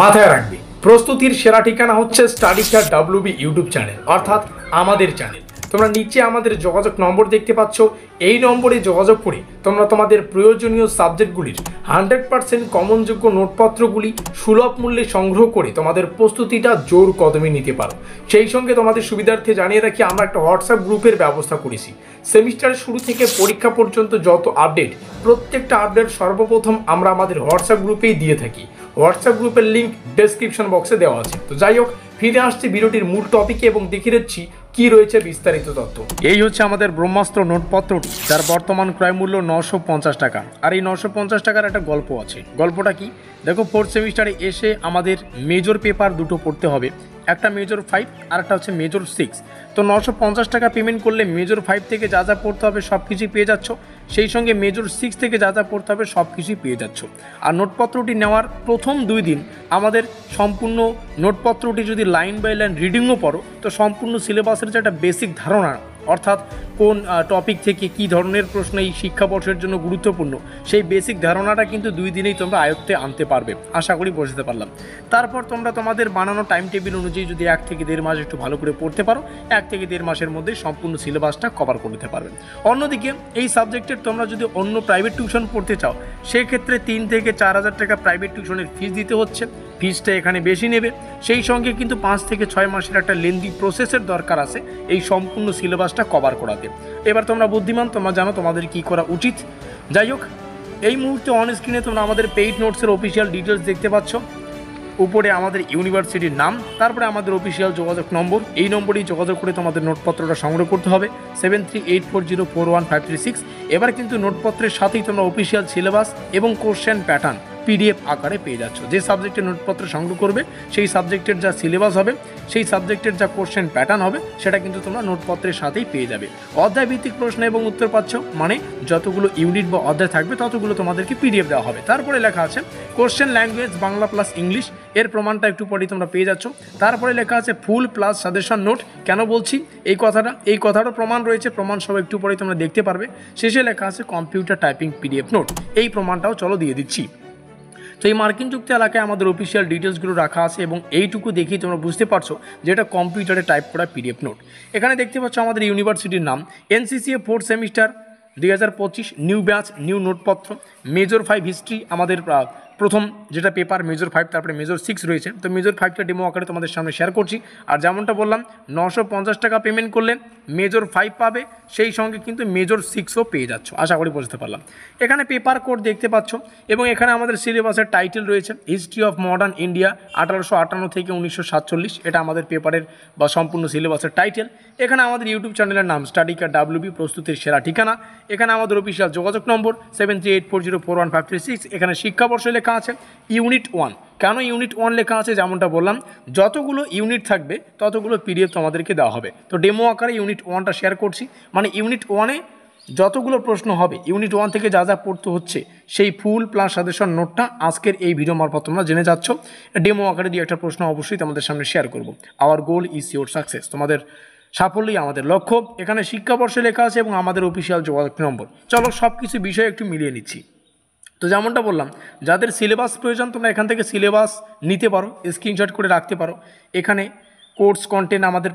মাথায় রাখবে, প্রস্তুতির সেরা ঠিকানা হচ্ছে স্টাডিস্টার ডাব্লিউবি ইউটিউব চ্যানেল, অর্থাৎ আমাদের চ্যানেল। তোমরা নিচে আমাদের যোগাযোগ নম্বর দেখতে পাচ্ছ, এই নম্বরে যোগাযোগ করে তোমরা তোমাদের প্রয়োজনীয় সাবজেক্টগুলির 100% কমনযোগ্য নোটপত্রগুলি সুলভ মূল্যে সংগ্রহ করে তোমাদের প্রস্তুতিটা জোর কদমে নিতে পারো। সেই সঙ্গে তোমাদের সুবিধার্থে জানিয়ে রাখি, আমরা একটা হোয়াটসঅ্যাপ গ্রুপের ব্যবস্থা করেছি। সেমিস্টারের শুরু থেকে পরীক্ষা পর্যন্ত যত আপডেট, প্রত্যেকটা আপডেট সর্বপ্রথম আমরা আমাদের হোয়াটসঅ্যাপ গ্রুপেই দিয়ে থাকি। হোয়াটসঅ্যাপ গ্রুপের লিঙ্ক ডেসক্রিপশন বক্সে দেওয়া আছে। তো যাই হোক, ফিরে আসছি ভিডিওটির মূল টপিকে এবং দেখিয়ে দিচ্ছি কি রয়েছে বিস্তারিত তথ্য। এই হচ্ছে আমাদের ব্রহ্মাস্ত্র নোটপত্রটি, যার বর্তমান ক্রয় মূল্য 950 টাকা। আর এই 950 টাকার একটা গল্প আছে। গল্পটা কি দেখো, ফোর্থ সেমিস্টারে এসে আমাদের মেজর পেপার দুটো পড়তে হবে, একটা মেজর 5 আর একটা হচ্ছে মেজর 6। তো 950 টাকা পেমেন্ট করলে মেজর 5 থেকে যা যা পড়তে হবে সব কিছুই পেয়ে যাচ্ছ, সেই সঙ্গে মেজর 6 থেকে যা যা পড়তে হবে সব কিছুই পেয়ে যাচ্ছ। আর নোটপত্রটি নেওয়ার প্রথম 2 দিন আমাদের সম্পূর্ণ নোটপত্রটি যদি লাইন বাই লাইন রিডিংও পড়ো, তো সম্পূর্ণ সিলেবাসের যে একটা বেসিক ধারণা, অর্থাৎ কোন টপিক থেকে কী ধরনের প্রশ্ন এই শিক্ষাবর্ষের জন্য গুরুত্বপূর্ণ, সেই বেসিক ধারণাটা কিন্তু 2 দিনেই তোমরা আয়ত্তে আনতে পারবে, আশা করি বোঝাতে পারলাম। তারপর তোমরা তোমাদের বানানো টাইম টেবিল অনুযায়ী যদি 1 থেকে 1.5 মাস একটু ভালো করে পড়তে পারো, 1 থেকে 1.5 মাসের মধ্যে সম্পূর্ণ সিলেবাসটা কভার করতে পারবে। অন্যদিকে এই সাবজেক্টের তোমরা যদি অন্য প্রাইভেট টিউশন পড়তে চাও, সেক্ষেত্রে 3 থেকে 4 হাজার টাকা প্রাইভেট টিউশনের ফিস দিতে হচ্ছে। ফিসটা এখানে বেশি নেবে, সেই সঙ্গে কিন্তু 5 থেকে 6 মাসের একটা লেন্দি প্রসেসের দরকার আছে এই সম্পূর্ণ সিলেবাসটা কভার করাতে। এবার তোমরা বুদ্ধিমান, তোমরা জানো তোমাদের কি করা উচিত। যাই হোক, এই মুহূর্তে অন স্ক্রিনে তোমরা আমাদের পেইড নোটসের অফিসিয়াল ডিটেলস দেখতে পাচ্ছ। উপরে আমাদের ইউনিভার্সিটির নাম, তারপরে আমাদের অফিসিয়াল যোগাযোগ নম্বর। এই নম্বরেই যোগাযোগ করে তোমাদের নোটপত্রটা সংগ্রহ করতে হবে, 7384041536। এবার কিন্তু নোটপত্রের সাথেই তোমরা অফিসিয়াল সিলেবাস এবং কোশ্চেন প্যাটার্ন পিডিএফ আকারে পেয়ে যাচ্ছ। যে সাবজেক্টের নোটপত্র সংগ্রহ করবে, সেই সাবজেক্টের যা সিলেবাস হবে, সেই সাবজেক্টের যা কোশ্চেন প্যাটার্ন হবে, সেটা কিন্তু তোমরা নোটপত্রের সাথেই পেয়ে যাবে। অধ্যায় ভিত্তিক প্রশ্ন এবং উত্তর পাচ্ছ, মানে যতগুলো ইউনিট বা অধ্যায় থাকবে ততগুলো তোমাদেরকে পিডিএফ দেওয়া হবে। তারপরে লেখা আছে question language Bangla plus English, এর প্রমাণটা একটু পরেই তোমরা পেয়ে যাচ্ছ। তারপরে লেখা আছে ফুল প্লাস সাজেশন নোট। কেন বলছি এই কথাটার প্রমাণ রয়েছে, প্রমাণ সব একটু পরেই তোমরা দেখতে পারবে। শেষে লেখা আছে কম্পিউটার টাইপিং পিডিএফ নোট, এই প্রমাণটাও চলো দিয়ে দিচ্ছি। তো এই মার্কিন যুক্ত এলাকায় আমাদের অফিসিয়াল ডিটেলসগুলো রাখা আছে এবং এইটুকু দেখেই তোমরা বুঝতে পারছো যে এটা কম্পিউটারে টাইপ করা পিডিএফ নোট। এখানে দেখতে পাচ্ছ আমাদের ইউনিভার্সিটির নাম, NCCA 4th semester 2025, new batch, new নোটপত্র, মেজর 5 হিস্ট্রি আমাদের প্রথম যেটা পেপার মেজর 5, তারপরে মেজর 6 রয়েছে। তো মেজর 5টা ডেমো আকারে তোমাদের সামনে শেয়ার করছি। আর যেমনটা বললাম, 950 টাকা পেমেন্ট করলে মেজর 5 পাবে, সেই সঙ্গে কিন্তু মেজর 6ও পেয়ে যাচ্ছ, আশা করি বুঝতে পারলাম। এখানে পেপার কোড দেখতে পাচ্ছ এবং এখানে আমাদের সিলেবাসের টাইটেল রয়েছে হিস্ট্রি অফ মডার্ন ইন্ডিয়া 1858 থেকে 1947, এটা আমাদের পেপারের বা সম্পূর্ণ সিলেবাসের টাইটেল। এখানে আমাদের ইউটিউব চ্যানেলের নাম স্টাডিকার ডাব্লিউবি, প্রস্তুতির সেরা ঠিকানা। এখানে আমাদের অফিসিয়াল যোগাযোগ নম্বর 7384041536। এখানে শিক্ষাবর্ষ লেখা আছে ইউনিট 1। কেন ইউনিট 1 লেখা আছে? যেমনটা বললাম, যতগুলো ইউনিট থাকবে ততগুলো পিডিএফ তোমাদেরকে দেওয়া হবে। তো ডেমো আকারে ইউনিট 1টা শেয়ার করছি, মানে ইউনিট 1-এ যতগুলো প্রশ্ন হবে, ইউনিট 1 থেকে যা যা পড়তে হচ্ছে, সেই ফুল প্লাস সাজেশন নোটটা আজকের এই ভিডিও মারফত তোমরা জেনে যাচ্ছ। ডেমো আকারে দিয়ে একটা প্রশ্ন অবশ্যই তোমাদের সামনে শেয়ার করব। Hour goal is your success, তোমাদের সাফল্যই আমাদের লক্ষ্য। এখানে শিক্ষাবর্ষে লেখা আছে এবং আমাদের অফিসিয়াল যোগাযোগ নম্বর। চলো সব কিছু বিষয় একটু মিলিয়ে নিচ্ছি। তো যেমনটা বললাম, যাদের সিলেবাস প্রয়োজন তোমরা এখান থেকে সিলেবাস নিতে পারো, স্ক্রিনশট করে রাখতে পারো। এখানে কোর্স কন্টেন্ট আমাদের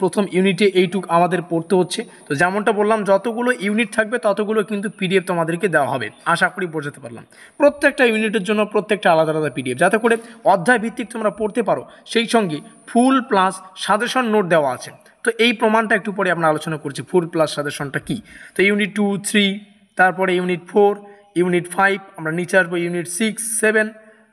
প্রথম ইউনিটে এইটুক আমাদের পড়তে হচ্ছে। তো যেমনটা বললাম, যতগুলো ইউনিট থাকবে ততগুলো কিন্তু পিডিএফ তোমাদেরকে দেওয়া হবে, আশা করি বোঝাতে পারলাম। প্রত্যেকটা ইউনিটের জন্য প্রত্যেকটা আলাদা আলাদা পিডিএফ, যাতে করে অধ্যায় ভিত্তিক তোমরা পড়তে পারো। সেই সঙ্গে ফুল প্লাস সাজেশন নোট দেওয়া আছে। তো এই প্রমাণটা একটু পরে আমরা আলোচনা করছি, ফুল প্লাস সাজেশনটা কী। তো ইউনিট 2, 3, তারপরে ইউনিট 4, ইউনিট 5, আমরা নিচে আসবো ইউনিট 6, 7,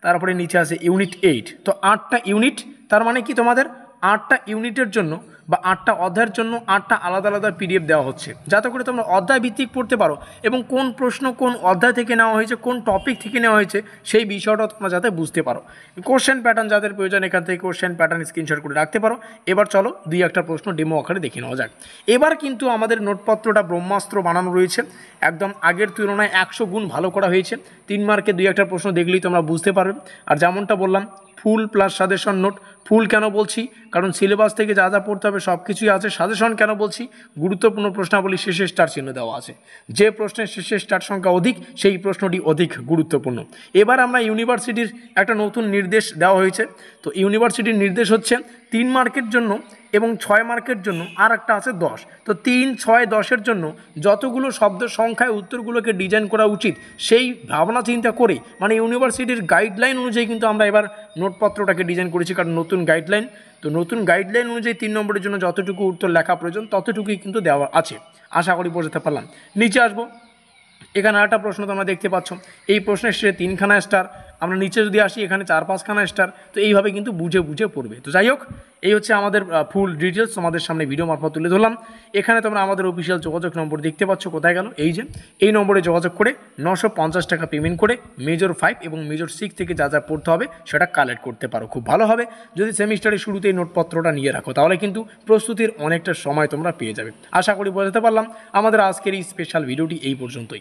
তারপরে নিচে আসে ইউনিট 8। তো 8টা ইউনিট, তার মানে কি তোমাদের 8টা ইউনিটের জন্য বা 8টা অধ্যায়ের জন্য 8টা আলাদা আলাদা পিডিএফ দেওয়া হচ্ছে, যাতে করে তোমরা অধ্যায় ভিত্তিক পড়তে পারো এবং কোন প্রশ্ন কোন অধ্যায় থেকে নেওয়া হয়েছে, কোন টপিক থেকে নেওয়া হয়েছে, সেই বিষয়টা তোমরা যাতে বুঝতে পারো। কোশ্চেন প্যাটার্ন যাদের প্রয়োজন, এখান থেকে কোশ্চেন প্যাটার্ন স্ক্রিনশট করে রাখতে পারো। এবার চলো 2-1টা প্রশ্ন ডেমো আকারে দেখে নেওয়া যাক। এবার কিন্তু আমাদের নোটপত্রটা ব্রহ্মাস্ত্র বানানো রয়েছে, একদম আগের তুলনায় 100 গুণ ভালো করা হয়েছে। 3 মার্কে 2-1টা প্রশ্ন দেখলেই তোমরা বুঝতে পারবে। আর যেমনটা বললাম, ফুল প্লাস সাজেশন নোট। ফুল কেন বলছি? কারণ সিলেবাস থেকে যা যা পড়তে হবে সব কিছুই আছে। সাজেশন কেন বলছি? গুরুত্বপূর্ণ প্রশ্নাবলী শেষে স্টার চিহ্ন দেওয়া আছে, যে প্রশ্নের শেষে স্টার সংখ্যা অধিক সেই প্রশ্নটি অধিক গুরুত্বপূর্ণ। এবার আমরা ইউনিভার্সিটির একটা নতুন নির্দেশ দেওয়া হয়েছে। তো ইউনিভার্সিটির নির্দেশ হচ্ছে 3 মার্কের জন্য এবং 6 মার্কের জন্য আর একটা আছে 10। তো 3, 6, 10-এর জন্য যতগুলো শব্দ সংখ্যায় উত্তরগুলোকে ডিজাইন করা উচিত সেই ভাবনা চিন্তা করে, মানে ইউনিভার্সিটির গাইডলাইন অনুযায়ী কিন্তু আমরা এবার নোটপত্রটাকে ডিজাইন করেছি। কারণ নতুন গাইডলাইন, তো নতুন গাইডলাইন অনুযায়ী 3 নম্বরের জন্য যতটুকু উত্তর লেখা প্রয়োজন ততটুকুই কিন্তু দেওয়া আছে। আশা করি বোঝাতে পারলাম। নিচে আসবো, এখানে আরেকটা প্রশ্ন তোমরা দেখতে পাচ্ছ, এই প্রশ্নের শেষে 3খানা স্টার। আমরা নিচে যদি আসি এখানে 4-5খানা স্টার। তো এইভাবে কিন্তু বুঝে বুঝে পড়বে। তো যাই হোক, এই হচ্ছে আমাদের ফুল ডিটেলস তোমাদের সামনে ভিডিও মারফত তুলে ধরলাম। এখানে তোমরা আমাদের অফিসিয়াল যোগাযোগ নম্বর দেখতে পাচ্ছ, কোথায় গেল? এই যে এই নম্বরে যোগাযোগ করে 950 টাকা পেমেন্ট করে মেজর 5 এবং মেজর 6 থেকে যা যা পড়তে হবে সেটা কালেক্ট করতে পারো। খুব ভালো হবে যদি সেমিস্টারের শুরুতেই নোটপত্রটা নিয়ে রাখো, তাহলে কিন্তু প্রস্তুতির অনেকটা সময় তোমরা পেয়ে যাবে। আশা করি বোঝাতে পারলাম। আমাদের আজকের এই স্পেশাল ভিডিওটি এই পর্যন্তই।